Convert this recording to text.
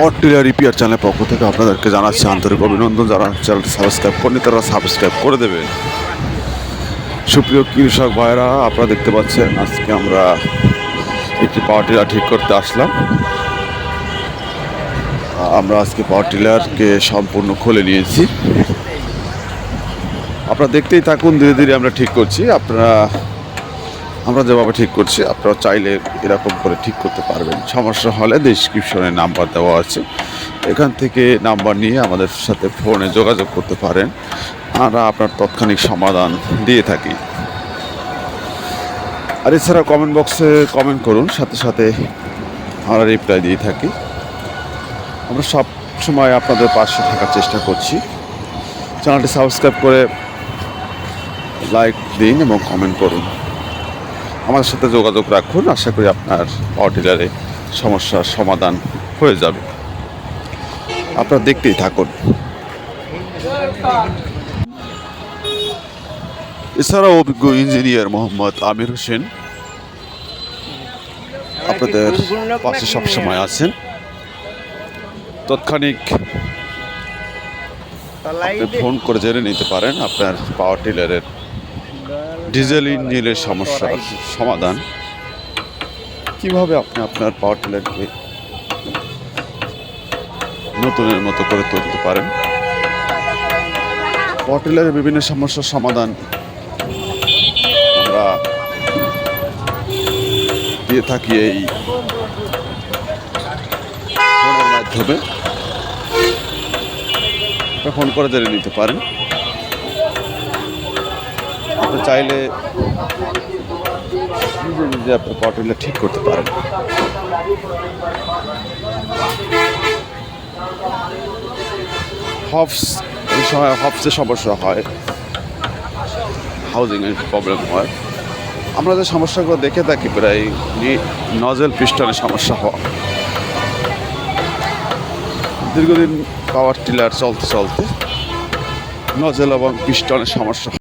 অট্টিলা repair চ্যানেলের পক্ষ থেকে আপনাদেরকে জানাচ্ছি আন্তরিক অভিনন্দন। যারা চ্যানেলটি সাবস্ক্রাইব করেনি তারা সাবস্ক্রাইব করে দেবেন। সুপ্রিয় কৃষক ভাইরা, আপনারা দেখতে পাচ্ছেন আজকে আমরা একটি পাওয়ার টিলার ঠিক করতে আসলাম। আমরা আজকে পাওয়ার টিলারকে সম্পূর্ণ খুলে নিয়েছি। আপনারা দেখতেই থাকুন, ধীরে ধীরে আমরা ঠিক করছি। আমরা যেভাবে ঠিক করছি আপনারা চাইলে এরকম করে ঠিক করতে পারবেন। সমস্যা হলে ডেসক্রিপশনে নাম্বার দেওয়া আছে, এখান থেকে নাম্বার নিয়ে আমাদের সাথে ফোনে যোগাযোগ করতে পারেন। আমরা আপনার তাৎক্ষণিক সমাধান দিয়ে থাকি। আর এছাড়া কমেন্ট বক্সে কমেন্ট করুন, সাথে সাথে আমরা রিপ্লাই দিয়ে থাকি। আমরা সব সময় আপনাদের পাশে থাকার চেষ্টা করছি। চ্যানেলটি সাবস্ক্রাইব করে লাইক দিন এবং কমেন্ট করুন। আমাদের সাথে যোগাযোগ রাখুন, আশা করি আপনার পাওয়ার টিলারে সমস্যার সমাধান হয়ে যাবে। আপনারা দেখতেই থাকুন। এছাড়াও অভিজ্ঞ ইঞ্জিনিয়ার মোহাম্মদ আমির হোসেন আপনাদের পাশে সবসময় আছেন। তাৎক্ষণিক আপনি ফোন করে জেনে নিতে পারেন আপনার পাওয়ার টিলারের ডিজেল ইঞ্জিনের সমস্যার সমাধান, কিভাবে আপনি আপনার পাওয়ার টিলারকে নতুনের মতো করে তুলতে পারেন। পাওয়ার টিলারের বিভিন্ন সমস্যার সমাধান আমরা দিয়ে থাকি এই ফোনের মাধ্যমে। ফোন করে জেনে নিতে পারেন। আপনি চাইলে নিজে নিজে আপনার পাওয়ার টিলার ঠিক করতে পারেন। এই সময় হবসের সমস্যা হয়, হাউজিংয়ের প্রবলেম হয়। আমরা যে সমস্যাগুলো দেখে থাকি, প্রায় নজেল পিস্টনের সমস্যা হওয়া, দীর্ঘদিন পাওয়ার টিলার চলতে চলতে নজেল এবং পিস্টনের সমস্যা